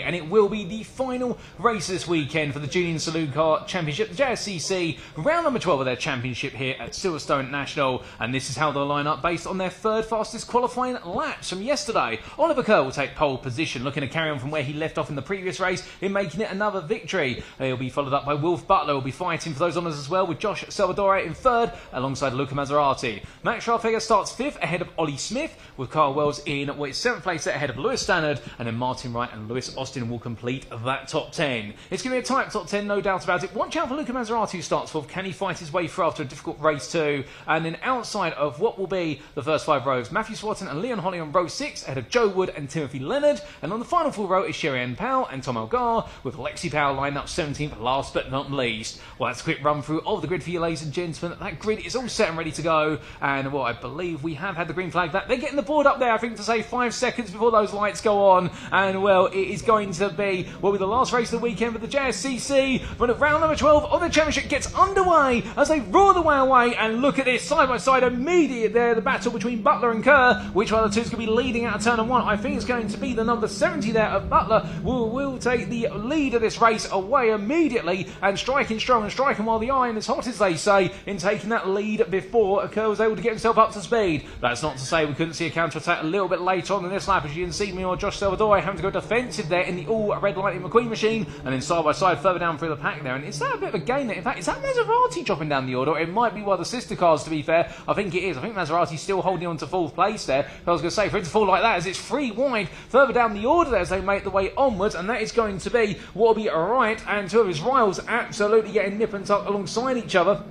and it will be the final race this weekend for the Junior Saloon Car Championship, the JSCC, round number 12 of their championship here at Silverstone National, and this is how they'll line up based on their third fastest qualifying laps from yesterday. Oliver Kerr will take pole position, looking to carry on from where he left off in the previous race in making it another victory. He'll be followed up by Wolf Butler, who will be fighting for those honours as well, with Josh Salvadore in third alongside Luca Maserati. Max Scharfegger starts fifth ahead of Ollie Smith, with Carl Wells in what is seventh place ahead of Lewis Stannard, and then Martin Wright and Lewis Austin will complete that top 10. It's going to be a tight top 10, no doubt about it. Watch out for Luca Maserati, who starts fourth. Can he fight his way through after a difficult race too? And then outside of what will be the first 5 rows, Matthew Swatton and Leon Holly on row 6 ahead of Joe Wood and Timothy Leonard, and on the final 4 row is Sherry-Ann Powell and Tom Elgar, with Lexi Powell lined up 17th last but not least. Well, that's a quick run through of the grid for you, ladies and gentlemen. That grid is all set and ready to go, and well, I believe we have had the green flag. That they're getting the board up there, I think, to say 5 seconds before those lights go on, and well, it is going to be what will be the last race of the weekend for the JSCC, but round number 12 of the championship gets underway as they roar the way away. And look at this, side by side, immediate there, the battle between Butler and Kerr. Which one of the two is going to be leading out of turn 1? I think it's going to be the number 70 there of Butler will take the lead of this race away immediately, and striking strong and striking while the iron is hot, as they say, in taking that lead before Kerr was able to get himself up to speed. That's not to say we couldn't see a counter-attack a little bit later on in this lap, as you can see me or Josh Salvadore having to go defensive there in the all-red Lightning McQueen machine, and then side by side further down through the pack there. And is that a bit of a gain there? In fact, is that Maserati dropping down the order? It might be one of the sister cars, to be fair. I think it is. I think Maserati's still holding on to 4th place there. I was going to say, for it to fall like that, as it's 3 wide further down the order there as they make the way onwards, and that is going to be what will be right, and 2 of his rivals absolutely getting nip and tuck alongside each other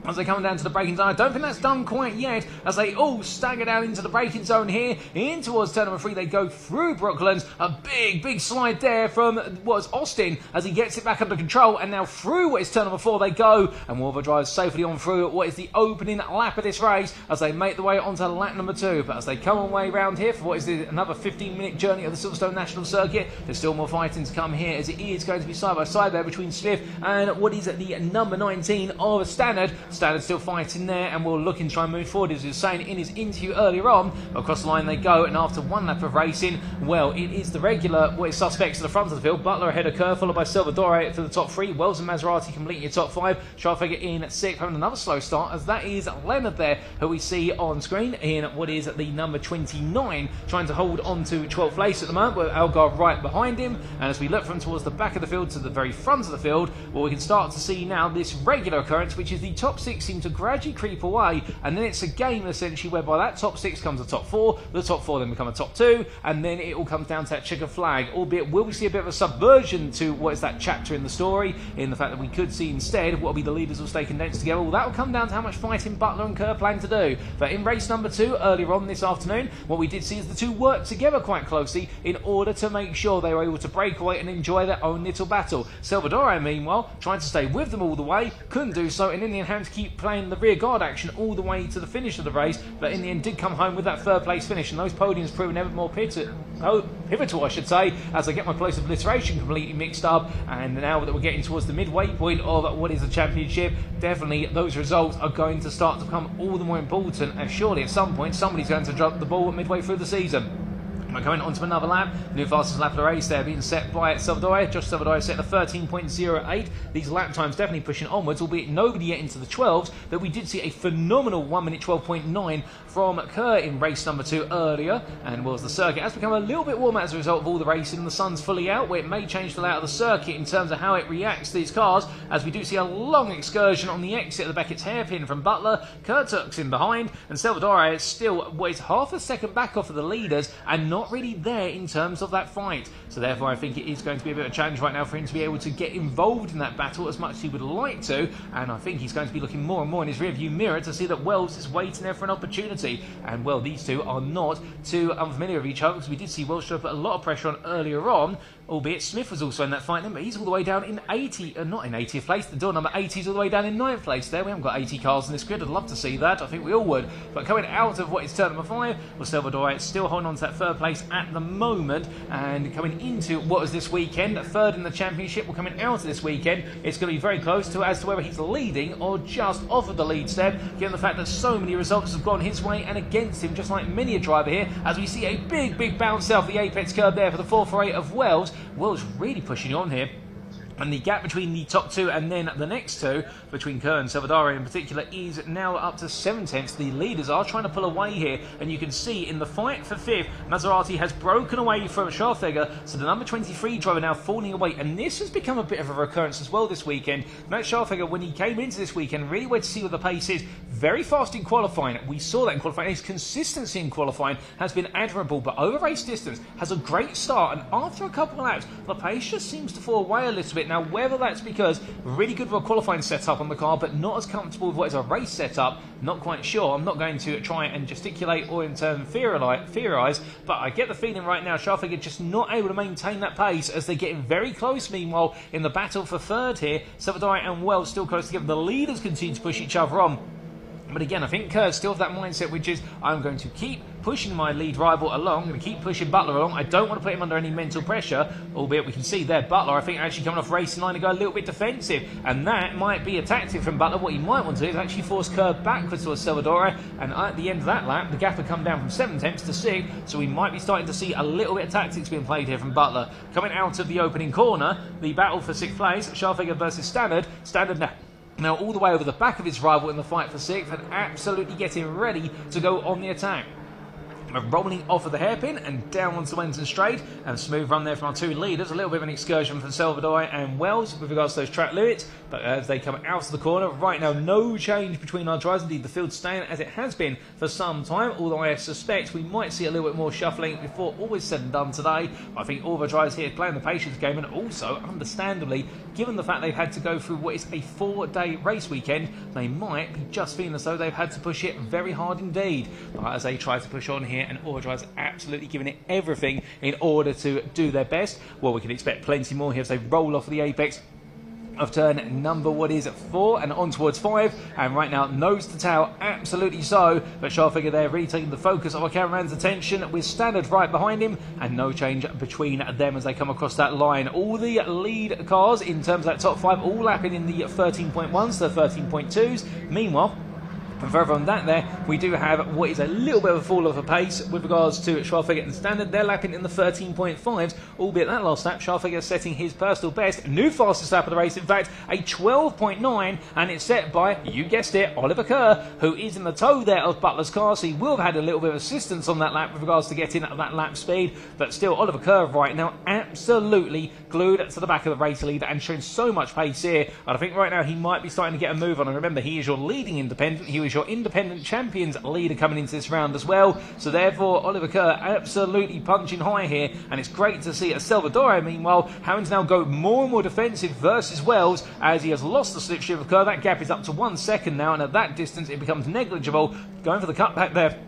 as they come down to the braking zone. I don't think that's done quite yet, as they all stagger down into the braking zone here. In towards turn number 3, they go through Brooklands. A big slide there from Austin as he gets it back under control, and now through what is turn number 4 they go, and Wolver drives safely on through what is the opening lap of this race as they make the way onto lap number 2. But as they come away round here for what is another 15-minute journey of the Silverstone National Circuit, there's still more fighting to come here, as it is going to be side by side there between Smith and what is the number 19 of Stannard. Stannard still fighting there, and will look and try and move forward, as he was saying in his interview earlier on. Across the line they go, and after 1 lap of racing, well, it is the regular suspects to the front of the field. Butler ahead of Kerr, followed by Salvadore for the top 3. Wells and Maserati completing your top 5. Scharfegger in 6th, having another slow start, as that is Leonard there, who we see on screen in what is the number 29, trying to hold on to 12th place at the moment, with Elgar right behind him. And as we look from towards the back of the field to the very front of the field, well, we can start to see now this regular occurrence, which is the top 6 seem to gradually creep away, and then it's a game essentially whereby that top 6 comes a top 4, the top 4 then become a top 2, and then it all comes down to that checker flag. Albeit, will we see a bit of a subversion to what is that chapter in the story, in the fact that we could see instead what will be the leaders will stay condensed together? Well, that will come down to how much fighting Butler and Kerr plan to do. But in race number 2 earlier on this afternoon, what we did see is the two work together quite closely in order to make sure they were able to break away and enjoy their own little battle. Salvadore, meanwhile, trying to stay with them all the way, couldn't do so, and in the end had to keep playing the rear guard action all the way to the finish of the race, but in the end did come home with that 3rd place finish, and those podiums proven ever more pivotal, I should say, as I get my place of alliteration completely mixed up. And now that we're getting towards the midway point of what is the championship, definitely those results are going to start to become all the more important, as surely at some point somebody's going to drop the ball midway through the season. We're going on to another lap. New fastest lap of the race there being set by Salvadore. Josh Salvadore set a 13.08. These lap times definitely pushing onwards, albeit nobody yet into the 12s. But we did see a phenomenal 1 minute 12.9 from Kerr in race number 2 earlier. And was the circuit has become a little bit warmer as a result of all the racing. The sun's fully out, where it may change the layout of the circuit in terms of how it reacts to these cars, as we do see a long excursion on the exit of the Beckett's hairpin from Butler. Kerr tucks in behind, and Salvadore is still half a second back off of the leaders, and not really there in terms of that fight. So therefore I think it is going to be a bit of a challenge right now for him to be able to get involved in that battle as much as he would like to, and I think he's going to be looking more and more in his rearview mirror to see that Wells is waiting there for an opportunity. And well, these two are not too unfamiliar with each other, because we did see Wells put a lot of pressure on earlier on, albeit Smith was also in that fight then, but he's all the way down in 80, not in 80th place, the door number 80 is all the way down in 9th place there. We haven't got 80 cars in this grid, I'd love to see that, I think we all would. But coming out of what is turn number 5, well, Salvadore still holding on to that 3rd place place at the moment, and coming into what is this weekend, third in the championship. Well, coming out of this weekend, it's going to be very close to as to whether he's leading or just off of the lead step, given the fact that so many results have gone his way and against him, just like many a driver here, as we see a big bounce off the apex curve there for the 448 of Wells. Wells really pushing on here. And the gap between the top two and then the next two, between Kerr and Silverstone in particular, is now up to 7 tenths. The leaders are trying to pull away here, and you can see in the fight for 5th, Maserati has broken away from Scharfegger, so the number 23 driver now falling away, and this has become a bit of a recurrence as well this weekend. Max Scharfegger, when he came into this weekend, really went to see what the pace is. Very fast in qualifying. We saw that in qualifying. His consistency in qualifying has been admirable, but over race distance has a great start, and after a couple of laps, the pace just seems to fall away a little bit. Now, whether that's because really good for a qualifying setup on the car, but not as comfortable with what is a race setup, not quite sure. I'm not going to try and gesticulate or in turn theorise, but I get the feeling right now Scharfegger just not able to maintain that pace as they're getting very close. Meanwhile, in the battle for third here, Silverstone and Wells still close together. The leaders continue to push each other on. But again, I think Kerr still have that mindset, which is, I'm going to keep pushing my lead rival along. I'm going to keep pushing Butler along. I don't want to put him under any mental pressure, albeit we can see there, Butler, I think, actually coming off racing line and go a little bit defensive. And that might be a tactic from Butler. What he might want to do is actually force Kerr backwards towards Silverstone. And at the end of that lap, the gap had come down from 7 tenths to 6. So we might be starting to see a little bit of tactics being played here from Butler. Coming out of the opening corner, the battle for 6th place, Scharfegger versus Standard. Standard now all the way over the back of his rival in the fight for 6th, and absolutely getting ready to go on the attack. Rolling off of the hairpin and down onto Wenston Straight, and smooth run there from our two leaders. A little bit of an excursion from Silverstone and Wells with regards to those track limits, but as they come out of the corner, right now no change between our drivers. Indeed, the field staying as it has been for some time, although I suspect we might see a little bit more shuffling before all is said and done today. I think all of our drivers here playing the patience game, and also, understandably, given the fact they've had to go through what is a 4-day race weekend, they might be just feeling as though they've had to push it very hard indeed. But as they try to push on here, and all drivers absolutely giving it everything in order to do their best, well, we can expect plenty more here as they roll off the apex of turn number 4 and on towards 5, and right now nose to tail, absolutely so. But Scharfegger there really taking the focus of our cameraman's attention, with Standard right behind him, and no change between them as they come across that line. All the lead cars in terms of that top 5 all lapping in the 13.1s to 13.2s. Meanwhile, and further on that there, we do have what is a little bit of a fall of a pace with regards to Scharfegger and Standard. They're lapping in the 13.5s, albeit that last lap, Scharfegger setting his personal best, new fastest lap of the race, in fact, a 12.9, and it's set by, you guessed it, Oliver Kerr, who is in the tow there of Butler's car, so he will have had a little bit of assistance on that lap with regards to getting that lap speed, but still, Oliver Kerr right now absolutely glued to the back of the race leader and showing so much pace here, and I think right now he might be starting to get a move on. And remember, he is your leading independent, he was your independent champions leader coming into this round as well, so therefore Oliver Kerr absolutely punching high here, and it's great to see Silverstone meanwhile having to now go more and more defensive versus Wells as he has lost the slipstream of Kerr. That gap is up to 1 second now, and at that distance it becomes negligible. Going for the cutback there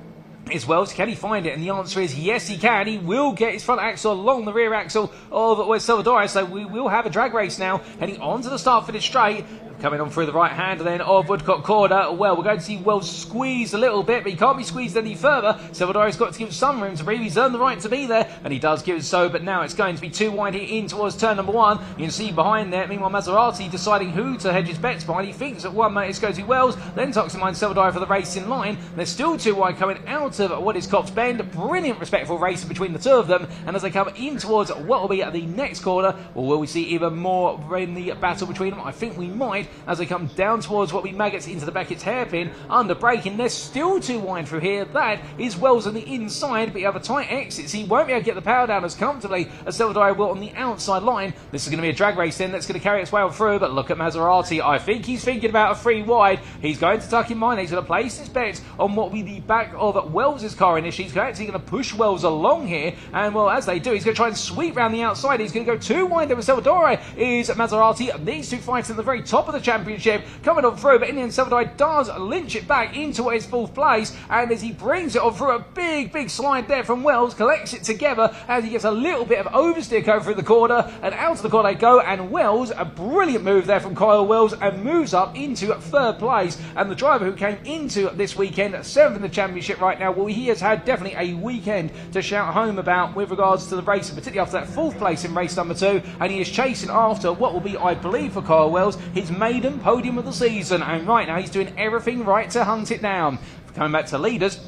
is Wells. Can he find it? And the answer is yes, he can. He will get his front axle along the rear axle of Silverstone, so we will have a drag race now heading on to the start finish straight. Coming on through the right hand then of Woodcock Corner. Well, we're going to see Wells squeeze a little bit, but he can't be squeezed any further. Silverstone's got to give some room to breathe. He's earned the right to be there, and he does give it so, but now it's going to be too wide here in towards turn number 1. You can see behind there, meanwhile, Maserati deciding who to hedge his bets behind. He thinks at one minute it's going to be Wells, then tucks in mind Silverstone for the racing line. They're still too wide coming out of what is Cops Bend. Brilliant, respectful racing between the two of them, and as they come in towards what will be the next corner, or will we see even more in the battle between them? I think we might, as they come down towards what we maggots into the Beckett's hairpin, under braking. They're still too wide through here. That is Wells on the inside, but you have a tight exit, so he won't be able to get the power down as comfortably as Silverstone will on the outside line. This is going to be a drag race then that's going to carry its way on through, but look at Maserati. I think he's thinking about a 3 wide. He's going to tuck in mind. He's going to place his bets on what will be the back of Wells' car initially. He's actually going to push Wells along here, and well, as they do, he's going to try and sweep round the outside. He's going to go too wide there with Silverstone. Is Maserati. These two fighting at the very top of the championship, coming on through, but in the end, Salvador does lynch it back into his 4th place, and as he brings it on through a big slide there from Wells, collects it together as he gets a little bit of oversteer going through the corner, and out of the corner they go, and Wells, a brilliant move there from Kyle Wells, and moves up into 3rd place, and the driver who came into this weekend 7th in the championship right now, well, he has had definitely a weekend to shout home about with regards to the race, and particularly after that 4th place in race number 2, and he is chasing after what will be, I believe, for Kyle Wells, his maiden podium of the season, and right now he's doing everything right to hunt it down. Coming back to leaders,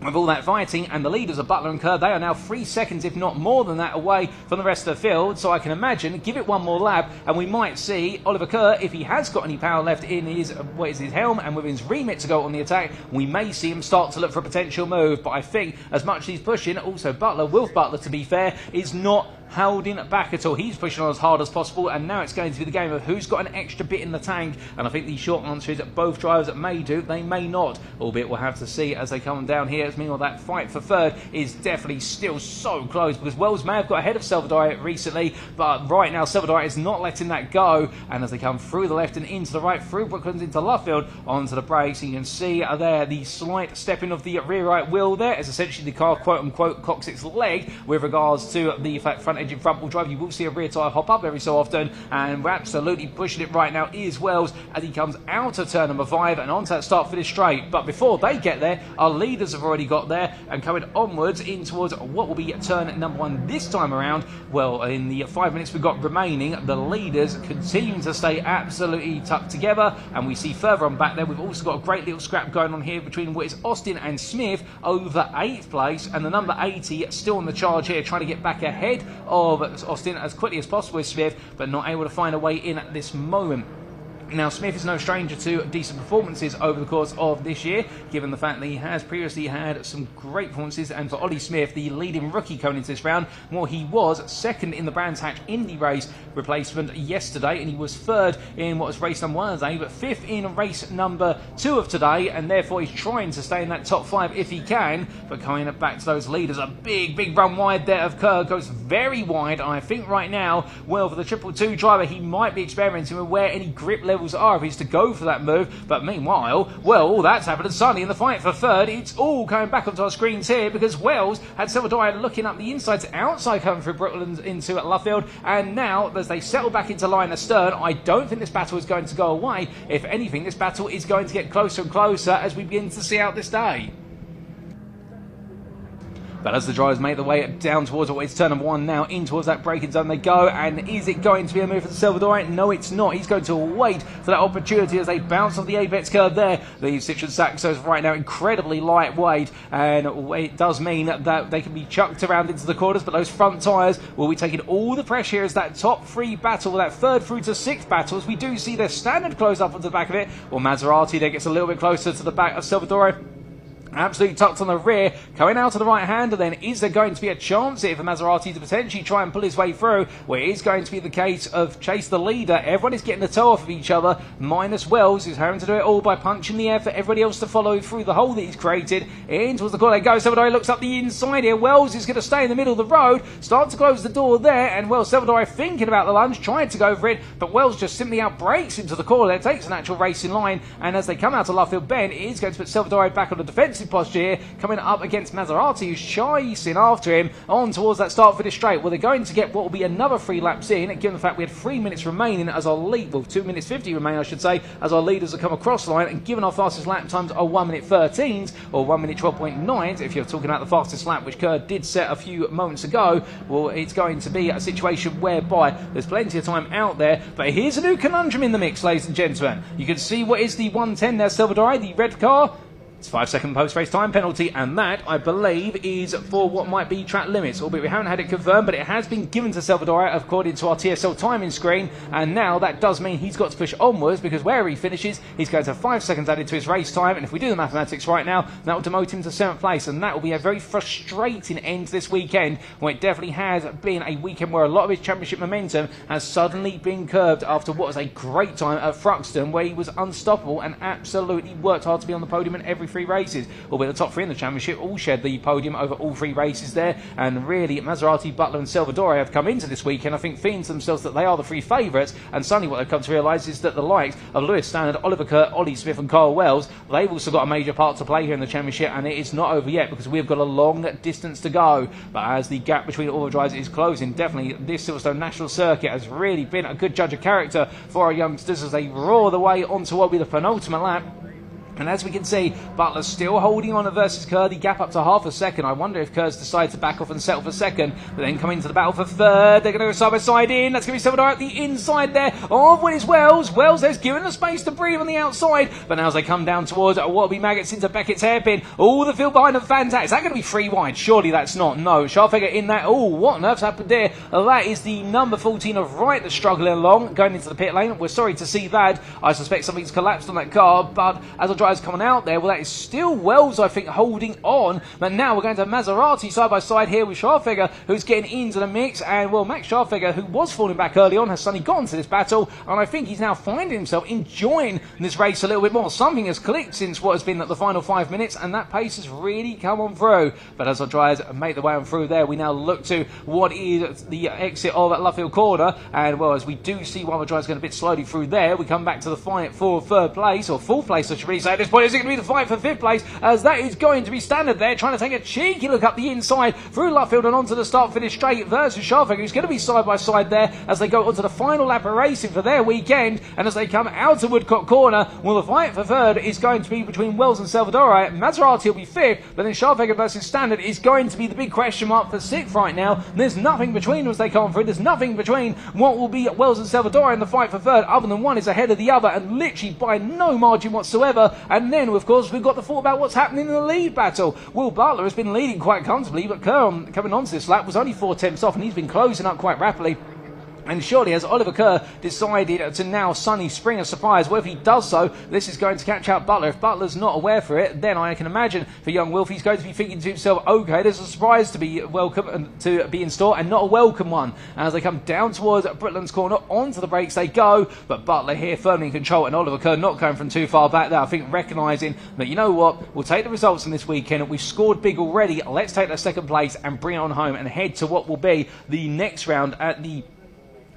with all that fighting, and the leaders of Butler and Kerr, they are now 3 seconds, if not more than that, away from the rest of the field. So I can imagine, give it one more lap, and we might see Oliver Kerr, if he has got any power left in his helm and with his remit to go on the attack, we may see him start to look for a potential move. But I think, as much as he's pushing, also Wilf Butler, to be fair, is not holding back at all. He's pushing on as hard as possible, and now it's going to be the game of who's got an extra bit in the tank, and I think the short answer is that both drivers may do, they may not, albeit we'll have to see as they come down here. As meanwhile, that fight for 3rd is definitely still so close, because Wells may have got ahead of Salvador recently, but right now Salvador is not letting that go, and as they come through the left and into the right, through Brooklands into Luffield, onto the brakes, and you can see there the slight stepping of the rear right wheel there, as essentially the car quote-unquote cocks its leg with regards to the front engine front wheel drive. You will see a rear tyre hop up every so often, and we're absolutely pushing it right now is Wells as he comes out of turn number 5 and onto that start finish straight. But before they get there, our leaders have already got there and coming onwards in towards what will be turn number 1 this time around. Well, in the 5 minutes we've got remaining, the leaders continue to stay absolutely tucked together, and we see further on back there we've also got a great little scrap going on here between what is Austin and Smith over 8th place, and the number 80 still on the charge here, trying to get back ahead of Austin as quickly as possible with Smith, but not able to find a way in at this moment. Now, Smith is no stranger to decent performances over the course of this year, given the fact that he has previously had some great performances, and for Ollie Smith, the leading rookie coming into this round, well, he was 2nd in the Brands Hatch Indy race replacement yesterday, and he was 3rd in what was race number 1 of the day, but 5th in race number 2 of today, and therefore he's trying to stay in that top 5 if he can, but coming back to those leaders, a big run wide there of Kerr, goes very wide, and I think right now, well, for the 222 driver, he might be experimenting with where any grip levels are if he's to go for that move, but meanwhile, well, all that's happened, and suddenly in the fight for 3rd, it's all coming back onto our screens here, because Wells had Salvador looking up the inside to outside coming through Brooklands into Luffield, and now as they settle back into line astern, I don't think this battle is going to go away. If anything, this battle is going to get closer and closer as we begin to see out this day. But as the drivers make their way down towards what is turn number 1 now, in towards that braking zone they go, and is it going to be a move for the Salvador? No, it's not. He's going to wait for that opportunity as they bounce off the apex curve there. The Citroen Saxo is right now incredibly lightweight, and it does mean that they can be chucked around into the corners, but those front tyres will be taking all the pressure here as that top 3 battle, that 3rd through to 6th battle, as we do see their standard close up onto the back of it. Well, Maserati there gets a little bit closer to the back of Salvador. Absolutely tucked on the rear, going out to the right hand, and then is there going to be a chance here for Maserati to potentially try and pull his way through, where it is going to be the case of chase the leader. Everyone is getting the toe off of each other, minus Wells, who's having to do it all by punching the air for everybody else to follow through the hole that he's created. In towards the corner they go, Salvador looks up the inside here, Wells is going to stay in the middle of the road, start to close the door there, and well, Salvador thinking about the lunge, trying to go for it, but Wells just simply outbrakes into the corner there, takes an actual racing line, and as they come out to Luffield Bend, it is going to put Salvador back on the defensive posture here, coming up against Maserati, who's chasing after him on towards that start finish straight. Well, they're going to get what will be another 3 laps in, given the fact we had 3 minutes remaining as our lead, well, 2 minutes 50 remain, I should say, as our leaders have come across the line, and given our fastest lap times are 1 minute 13s, or 1 minute 12.9s, if you're talking about the fastest lap, which Kerr did set a few moments ago, well, it's going to be a situation whereby there's plenty of time out there, but here's a new conundrum in the mix, ladies and gentlemen. You can see what is the 110 there, Salvador, the red car. It's 5-second post-race time penalty, and that, I believe, is for what might be track limits, albeit we haven't had it confirmed, but it has been given to Salvador according to our TSL timing screen, and now that does mean he's got to push onwards, because where he finishes, he's going to have 5 seconds added to his race time, and if we do the mathematics right now, that will demote him to 7th place, and that will be a very frustrating end to this weekend, where it definitely has been a weekend where a lot of his championship momentum has suddenly been curbed after what was a great time at Thruxton, where he was unstoppable and absolutely worked hard to be on the podium and everything 3 races, albeit the top 3 in the championship all shared the podium over all 3 races there. And really, Maserati, Butler and Salvadori have come into this weekend, I think, feeling to themselves that they are the 3 favourites, and suddenly what they've come to realise is that the likes of Lewis Standard, Oliver Kerr, Ollie Smith and Kyle Wells, they've also got a major part to play here in the championship, and it is not over yet because we've got a long distance to go. But as the gap between all the drivers is closing, definitely this Silverstone National Circuit has really been a good judge of character for our youngsters as they roar the way onto what will be the penultimate lap. And as we can see, Butler's still holding on versus Kerr, the gap up to half a second. I wonder if Kerr's decided to back off and settle for second, but then come into the battle for third. They're going to go side by side in. That's going to be Salvador at the inside there of Willis Wells. Wells there's given the space to breathe on the outside, but now as they come down towards what will be Maggots into Beckett's hairpin, all the field behind them, fantastic. Is that going to be 3 wide? Surely that's not. No. Scharfegger in that. Oh, what on earth's happened there? That is the number 14 of Wright that's struggling along, going into the pit lane. We're sorry to see that. I suspect something's collapsed on that car, but as the driver's coming out there, well, that is still Wells, I think, holding on. But now we're going to Maserati side by side here with Scharfegger, who's getting into the mix. And, well, Max Scharfegger, who was falling back early on, has suddenly gone to this battle. And I think he's now finding himself enjoying this race a little bit more. Something has clicked since what has been the final 5 minutes, and that pace has really come on through. But as our drivers make the way on through there, we now look to what is the exit of Luffield Corner. And, well, as we do see one of the drivers going a bit slowly through there, we come back to the fight for third place, or fourth place, I should really say at this point. Is it going to be the fight for 5th place, as that is going to be Standard there, trying to take a cheeky look up the inside through Luffield and onto the start-finish straight versus Scharfegger, who's going to be side by side there as they go onto the final lap of racing for their weekend. And as they come out of Woodcock Corner, well, the fight for third is going to be between Wells and Salvadori. Maserati will be 5th, but then Scharfegger versus Standard is going to be the big question mark for 6th right now. There's nothing between them as they come through. There's nothing between what will be Wells and Salvadori in the fight for third, other than one is ahead of the other, and literally by no margin whatsoever. And then, of course, we've got the thought about what's happening in the lead battle. Will Butler has been leading quite comfortably, but Kerr, coming onto this lap, was only 4 tenths off, and he's been closing up quite rapidly. And surely, as Oliver Kerr decided to now Sonny spring a surprise, well, if he does so, this is going to catch out Butler. If Butler's not aware for it, then I can imagine for young Wilf, he's going to be thinking to himself, okay, there's a surprise to be welcome and to be in store, and not a welcome one. As they come down towards Britland's corner, onto the brakes they go, but Butler here firmly in control, and Oliver Kerr not going from too far back there. I think recognising that, you know what, we'll take the results from this weekend. We've scored big already. Let's take that 2nd place and bring it on home and head to what will be the next round at the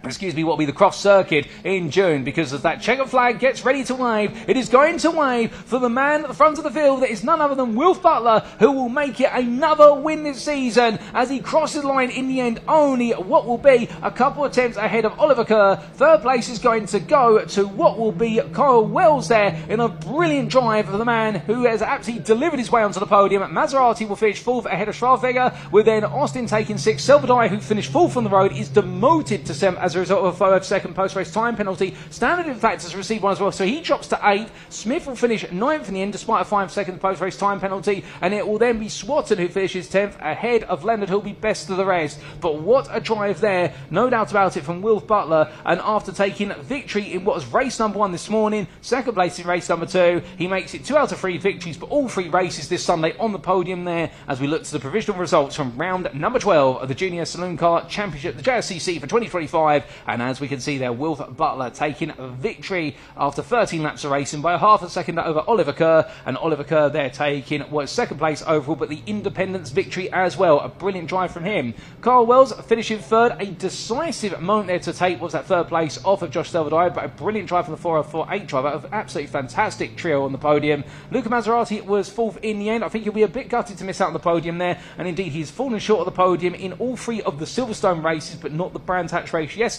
what will be the Croft Circuit in June, because as that checker flag gets ready to wave, it is going to wave for the man at the front of the field that is none other than Wilf Butler, who will make it another win this season as he crosses the line in the end, only what will be a couple of attempts ahead of Oliver Kerr. 3rd place is going to go to what will be Kyle Wells there in a brilliant drive of the man who has absolutely delivered his way onto the podium. Maserati will finish 4th ahead of Scharfegger, with then Austin taking 6th. Salvadori, who finished 4th on the road, is demoted to 7th as a result of a 5-second post-race time penalty. Standard, in fact, has received one as well, so he drops to 8th. Smith will finish 9th in the end, despite a 5-second post-race time penalty, and it will then be Swatton who finishes 10th, ahead of Leonard, who'll be best of the rest. But what a drive there, no doubt about it, from Wilf Butler, and after taking victory in what was race number 1 this morning, 2nd place in race number 2, he makes it 2 out of 3 victories, but all 3 races this Sunday on the podium there, as we look to the provisional results from round number 12 of the Junior Saloon Car Championship, the JSCC for 2025, and as we can see there, Wilf Butler taking victory after 13 laps of racing by half a second over Oliver Kerr, and Oliver Kerr there taking what is 2nd place overall, but the independence victory as well. A brilliant drive from him. Carl Wells finishing 3rd, a decisive moment there to take was that 3rd place off of Josh Salvadori, but a brilliant drive from the 408 driver, an absolutely fantastic trio on the podium. Luca Maserati was 4th in the end. I think he'll be a bit gutted to miss out on the podium there, and indeed he's fallen short of the podium in all 3 of the Silverstone races, but not the Brands Hatch race yesterday.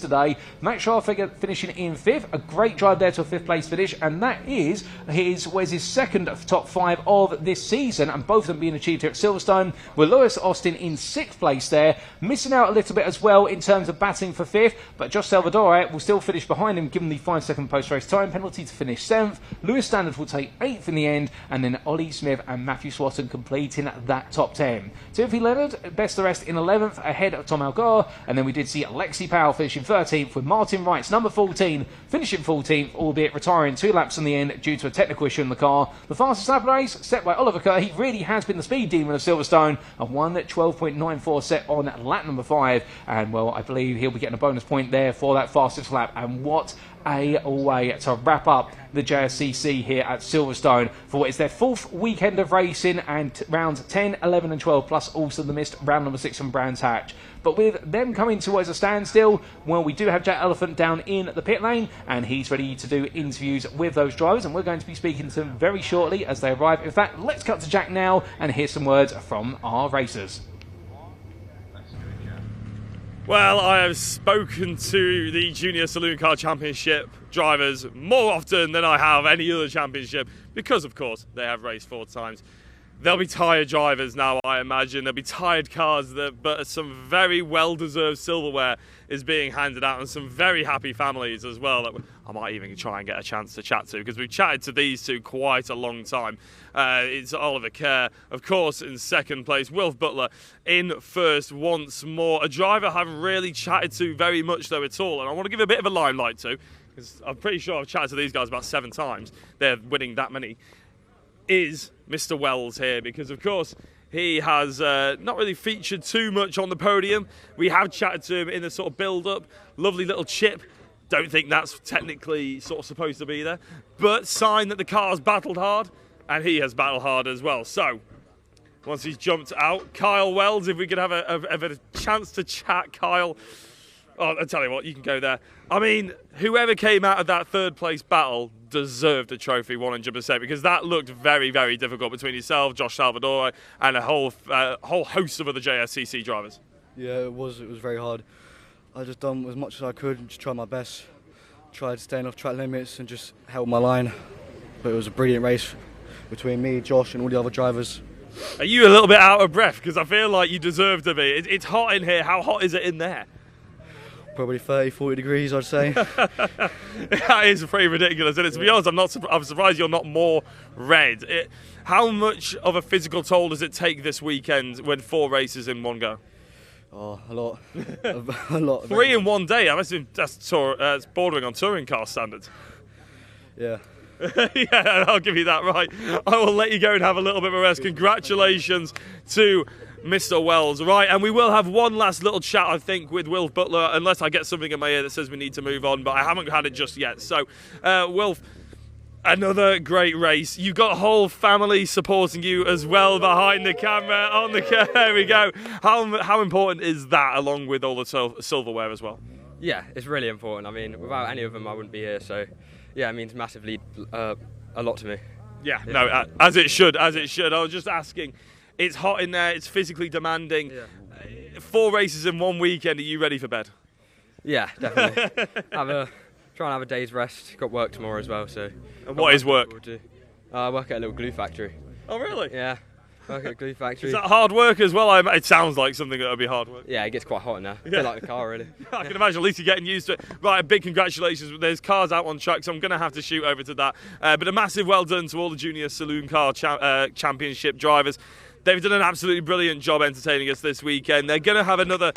Max Scharfegger finishing in 5th, a great drive there to a 5th place finish, and that is his 2nd of top 5 of this season, and both of them being achieved here at Silverstone, with Lewis Austin in 6th place there, missing out a little bit as well in terms of battling for 5th, but Josh Salvadori will still finish behind him, given the 5-second post-race time penalty to finish 7th. Lewis Standard will take 8th in the end, and then Ollie Smith and Matthew Swatton completing that top 10. Timothy Leonard, best of the rest, in 11th, ahead of Tom Algar, and then we did see Alexi Powell finishing finishing 13th, with Martin Wright's number 14 finishing 14th, albeit retiring 2 laps in the end due to a technical issue in the car. The fastest lap of the race set by Oliver Kerr. He really has been the speed demon of Silverstone, and won at 12.94 set on lap number 5. And well, I believe he'll be getting a bonus point there for that fastest lap. And what a way to wrap up the JSCC here at Silverstone for what is their 4th weekend of racing, and rounds 10, 11 and 12, plus also the missed round number 6 from Brands Hatch. But with them coming towards a standstill, well, we do have Jack Elephant down in the pit lane, and he's ready to do interviews with those drivers, and we're going to be speaking to them very shortly as they arrive. In fact, let's cut to Jack now and hear some words from our racers. Well, I have spoken to the Junior Saloon Car Championship drivers more often than I have any other championship, because of course they have raced 4 times. They'll be tired drivers now, I imagine. There'll be tired cars, but some very well-deserved silverware is being handed out, and some very happy families as well that I might even try and get a chance to chat to, because we've chatted to these two quite a long time. It's Oliver Kerr, of course, in 2nd place. Wilf Butler in 1st once more. A driver I haven't really chatted to very much, though, at all, and I want to give a bit of a limelight to, because I'm pretty sure I've chatted to these guys about 7 times. They're winning that many. Is Mr. Wells here, because of course he has not really featured too much on the podium. We have chatted to him in the sort of build-up. Lovely little chip. Don't think that's technically sort of supposed to be there, but sign that the car's battled hard, and he has battled hard as well. So once he's jumped out, Kyle Wells, if we could have a chance to chat, Kyle. Oh, I'll tell you what, you can go there. I mean, whoever came out of that 3rd place battle deserved a trophy 100%, because that looked very, very difficult between yourself, Josh Salvador, and a whole host of other JSCC drivers. Yeah, it was very hard. I just done as much as I could and just tried my best. Tried staying off track limits and just held my line. But it was a brilliant race between me, Josh, and all the other drivers. Are you a little bit out of breath? Because I feel like you deserve to be. It's hot in here. How hot is it in there? Probably 30, 40 degrees, I'd say. That is pretty ridiculous. And to be honest, I'm surprised you're not more red. How much of a physical toll does it take this weekend when 4 races in one go? Oh, a lot. A lot. 3 in one day. That's bordering on touring car standards. Yeah. Yeah, I'll give you that right. I will let you go and have a little bit of a rest. Congratulations to Mr. Wells. Right, and we will have one last little chat, I think, with Wilf Butler, unless I get something in my ear that says we need to move on, but I haven't had it just yet. So, Wilf, another great race. You've got a whole family supporting you as well behind the camera. On the there we go. How important is that, along with all the silverware as well? Yeah, it's really important. I mean, without any of them, I wouldn't be here. So, yeah, it means massively a lot to me. Yeah, no, as it should, as it should. I was just asking, it's hot in there, it's physically demanding. Yeah. 4 races in one weekend, are you ready for bed? Yeah, definitely. Try and have a day's rest. Got work tomorrow as well, so. And what is work? I work at a little glue factory. Oh, really? Yeah, work at a glue factory. Is that hard work as well? It sounds like something that would be hard work. Yeah, it gets quite hot in there. A bit like the car, really. I can imagine, at least you're getting used to it. Right, a big congratulations. There's cars out on track, so I'm going to have to shoot over to that. But a massive well done to all the Junior Saloon Car Championship drivers. They've done an absolutely brilliant job entertaining us this weekend. They're going to have another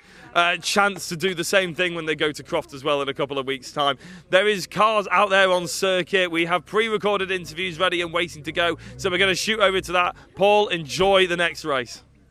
chance to do the same thing when they go to Croft as well in a couple of weeks' time. There is cars out there on circuit. We have pre-recorded interviews ready and waiting to go. So we're going to shoot over to that. Paul, enjoy the next race.